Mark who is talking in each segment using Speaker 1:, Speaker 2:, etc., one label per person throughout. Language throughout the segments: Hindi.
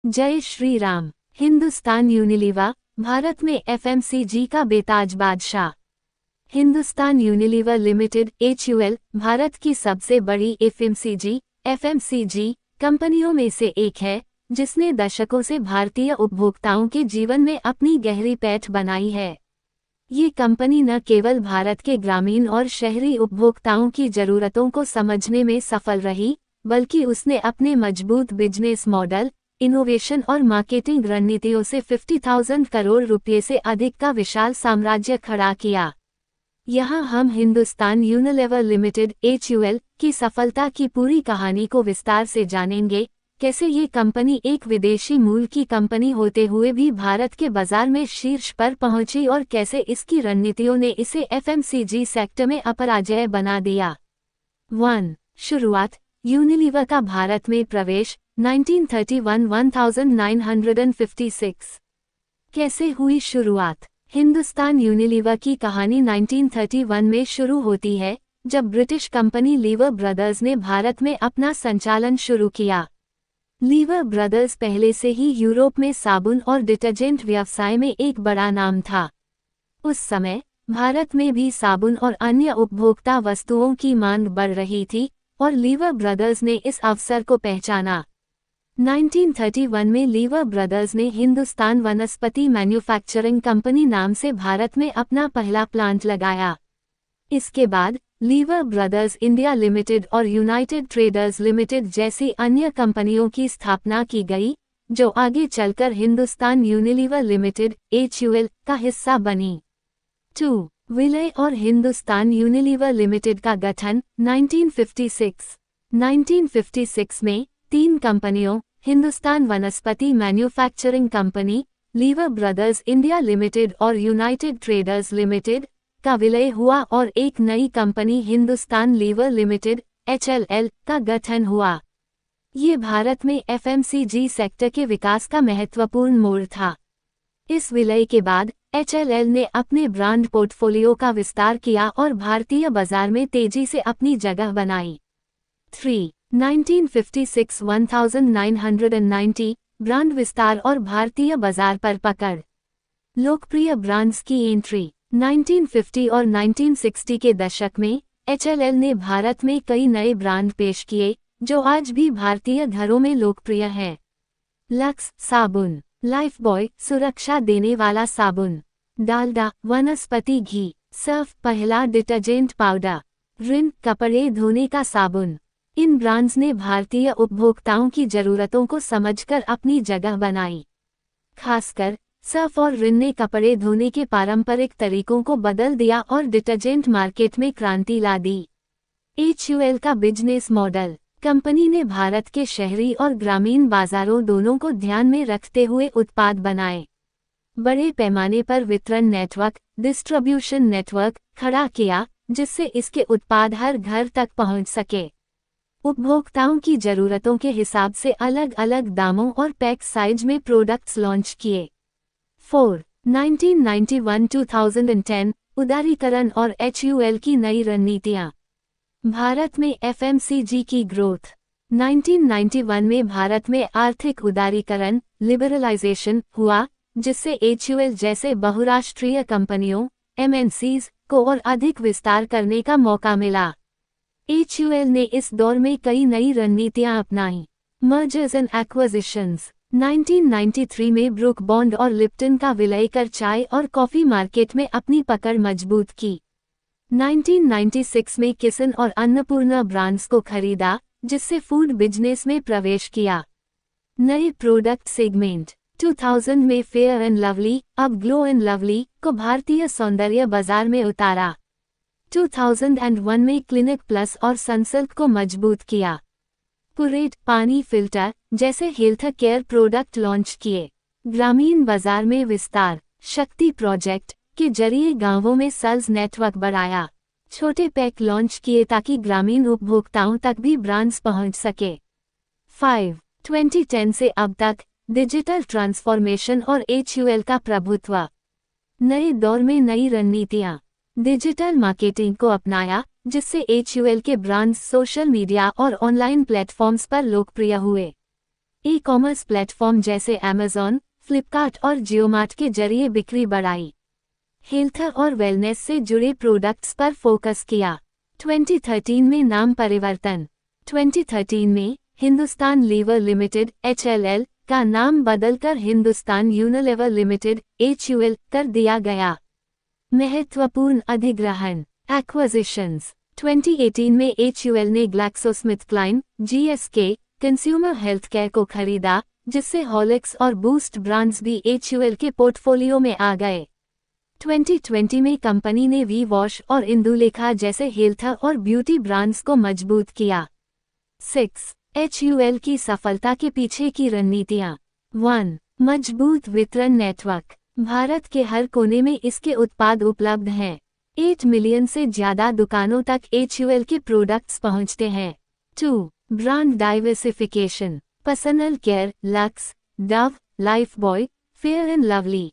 Speaker 1: जय श्री राम। हिंदुस्तान यूनिलीवर भारत में एफएमसीजी का बेताज बादशाह। Hindustan Unilever limited HUL Bharat की सबसे बड़ी एफएमसीजी कंपनियों में से एक है, जिसने दशकों से भारतीय उपभोक्ताओं के जीवन में अपनी गहरी पैठ बनाई है। ये कंपनी न केवल भारत के ग्रामीण और शहरी उपभोक्ताओं की जरूरतों को समझने में सफल रही, बल्कि उसने अपने मजबूत बिजनेस मॉडल, इनोवेशन और मार्केटिंग रणनीतियों से 50,000 करोड़ रुपये से अधिक का विशाल साम्राज्य खड़ा किया। यहाँ हम हिंदुस्तान यूनिलीवर लिमिटेड HUL की सफलता की पूरी कहानी को विस्तार से जानेंगे। कैसे ये कंपनी एक विदेशी मूल की कंपनी होते हुए भी भारत के बाजार में शीर्ष पर पहुंची और कैसे इसकी रणनीतियों ने इसे FMCG सेक्टर में अपराजय बना दिया। 1. शुरुआत। यूनिलीवर का भारत में प्रवेश 1931-1956। कैसे हुई शुरुआत। हिंदुस्तान यूनिलीवर की कहानी 1931 में शुरू होती है, जब ब्रिटिश कंपनी लीवर ब्रदर्स ने भारत में अपना संचालन शुरू किया। लीवर ब्रदर्स पहले से ही यूरोप में साबुन और डिटर्जेंट व्यवसाय में एक बड़ा नाम था। उस समय भारत में भी साबुन और अन्य उपभोक्ता वस्तुओं की मांग बढ़ रही थी और लीवर ब्रदर्स ने इस अवसर को पहचाना। 1931 में लीवर ब्रदर्स ने हिंदुस्तान वनस्पति मैन्युफैक्चरिंग कंपनी नाम से भारत में अपना पहला प्लांट लगाया। इसके बाद लीवर ब्रदर्स इंडिया लिमिटेड और यूनाइटेड ट्रेडर्स लिमिटेड जैसी अन्य कंपनियों की स्थापना की गई, जो आगे चलकर हिंदुस्तान यूनिलीवर लिमिटेड HUL का हिस्सा बनी। 2. विलय और हिंदुस्तान यूनिलीवर लिमिटेड का गठन 1956 में 3 कंपनियों Hindustan Vanaspati Manufacturing Company, Lever Brothers India Limited और यूनाइटेड ट्रेडर्स लिमिटेड का विलय हुआ और एक नई company Hindustan Lever Limited HLL का गठन हुआ। ये भारत में FMCG सेक्टर के विकास का महत्वपूर्ण मोड़ था। इस विलय के बाद HLL ने अपने ब्रांड पोर्टफोलियो का विस्तार किया और भारतीय बाजार में तेजी से अपनी जगह बनाई। 3. 1956-1990 ब्रांड विस्तार और भारतीय बाजार पर पकड़। लोकप्रिय ब्रांड्स की एंट्री। 1950 और 1960 के दशक में HLL ने भारत में कई नए ब्रांड पेश किए, जो आज भी भारतीय घरों में लोकप्रिय हैं। लक्स साबुन, लाइफबॉय सुरक्षा देने वाला साबुन, डालडा वनस्पति घी, सर्फ पहला डिटर्जेंट पाउडर, रिन कपड़े धोने का साबुन। इन ब्रांड्स ने भारतीय उपभोक्ताओं की जरूरतों को समझकर अपनी जगह बनाई। खासकर सर्फ और रिन ने कपड़े धोने के पारंपरिक तरीकों को बदल दिया और डिटर्जेंट मार्केट में क्रांति ला दी। HUL का बिजनेस मॉडल। कंपनी ने भारत के शहरी और ग्रामीण बाजारों दोनों को ध्यान में रखते हुए उत्पाद बनाए। बड़े पैमाने पर वितरण नेटवर्क, डिस्ट्रीब्यूशन नेटवर्क खड़ा किया, जिससे इसके उत्पाद हर घर तक पहुंच सके। उपभोक्ताओं की जरूरतों के हिसाब से अलग अलग दामों और पैक साइज में प्रोडक्ट्स लॉन्च किए। 4. 1991-2010 उदारीकरण और HUL की नई रणनीतियाँ। भारत में FMCG की ग्रोथ। 1991 में भारत में आर्थिक उदारीकरण लिबरलाइजेशन हुआ, जिससे HUL जैसे बहुराष्ट्रीय कंपनियों MNCs को और अधिक विस्तार करने का मौका मिला। HUL ने इस दौर में कई नई रणनीतियाँ अपनाईं। Mergers and acquisitions. 1993 में ब्रुक बॉन्ड और लिप्टन का विलय कर चाय और कॉफी मार्केट में अपनी पकड़ मजबूत की। 1996 में किसन और अन्नपूर्णा ब्रांड्स को खरीदा, जिससे फूड बिजनेस में प्रवेश किया। नए प्रोडक्ट सेगमेंट। 2000 में फेयर एंड लवली, अब ग्लो एंड लवली को भारतीय सौंदर्य बाजार में उतारा। 2001 में क्लिनिक प्लस और सनसिल्क को मजबूत किया। पुरेट पानी फिल्टर जैसे हेल्थ केयर प्रोडक्ट लॉन्च किए। ग्रामीण बाजार में विस्तार। शक्ति प्रोजेक्ट के जरिए गांवों में सेल्स नेटवर्क बढ़ाया। छोटे पैक लॉन्च किए ताकि ग्रामीण उपभोक्ताओं तक भी ब्रांड्स पहुंच सके। 5. 2010 से अब तक डिजिटल ट्रांसफॉर्मेशन और HUL का प्रभुत्व। नए दौर में नई रणनीतियाँ। डिजिटल मार्केटिंग को अपनाया, जिससे HUL के ब्रांड्स सोशल मीडिया और ऑनलाइन प्लेटफॉर्म्स पर लोकप्रिय हुए। ई कॉमर्स प्लेटफॉर्म जैसे अमेज़न, फ्लिपकार्ट और जियोमार्ट के जरिए बिक्री बढ़ाई। हेल्थ और वेलनेस से जुड़े प्रोडक्ट्स पर फोकस किया। 2013 में नाम परिवर्तन। 2013 में हिंदुस्तान लीवर लिमिटेड (HLL) का नाम बदलकर हिंदुस्तान यूनिलीवर लिमिटेड (HUL) कर दिया गया। महत्वपूर्ण अधिग्रहण एक्विजिशंस। 2018 में HUL ने GlaxoSmithKline (GSK) consumer health care को खरीदा, जिससे हॉर्लिक्स और बूस्ट ब्रांड्स भी HUL के पोर्टफोलियो में आ गए। 2020 में कंपनी ने वी वॉश और इंदुलेखा जैसे हेल्थ और ब्यूटी ब्रांड्स को मजबूत किया। 6. HUL की सफलता के पीछे की रणनीतियाँ। 1. मजबूत वितरण नेटवर्क। भारत के हर कोने में इसके उत्पाद उपलब्ध हैं। 8 मिलियन से ज़्यादा दुकानों तक HUL के प्रोडक्ट्स पहुंचते हैं। 2. Brand diversification. Personal care, Lux, Dove, Lifebuoy, Fair and Lovely.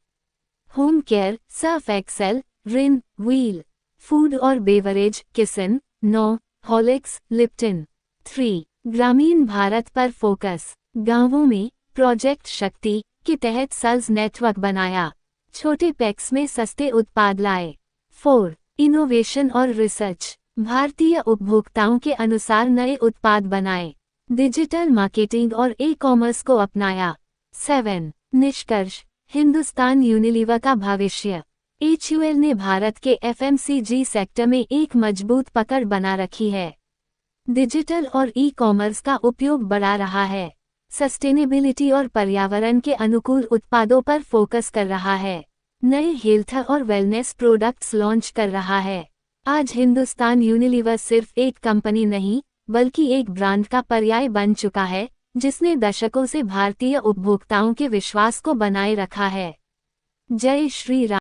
Speaker 1: Home care, Surf Excel, Rin, Wheel. Food और beverage, Kissan, Knorr, Horlicks, Lipton. 3. ग्रामीण भारत पर फोकस। गांवों में प्रोजेक्ट शक्ति के तहत सेल्स नेटवर्क बनाया। छोटे पैक्स में सस्ते उत्पाद लाए। 4. इनोवेशन और रिसर्च। भारतीय उपभोक्ताओं के अनुसार नए उत्पाद बनाए। डिजिटल मार्केटिंग और ई कॉमर्स को अपनाया। 7. निष्कर्ष। हिंदुस्तान यूनिलीवर का भविष्य। HUL ने भारत के FMCG सेक्टर में एक मजबूत पकड़ बना रखी है। डिजिटल और ई कॉमर्स का उपयोग बढ़ा रहा है। सस्टेनेबिलिटी और पर्यावरण के अनुकूल उत्पादों पर फोकस कर रहा है। नए हेल्थ और वेलनेस प्रोडक्ट्स लॉन्च कर रहा है। आज हिंदुस्तान यूनिलीवर सिर्फ एक कंपनी नहीं, बल्कि एक ब्रांड का पर्याय बन चुका है, जिसने दशकों से भारतीय उपभोक्ताओं के विश्वास को बनाए रखा है। जय श्री राम।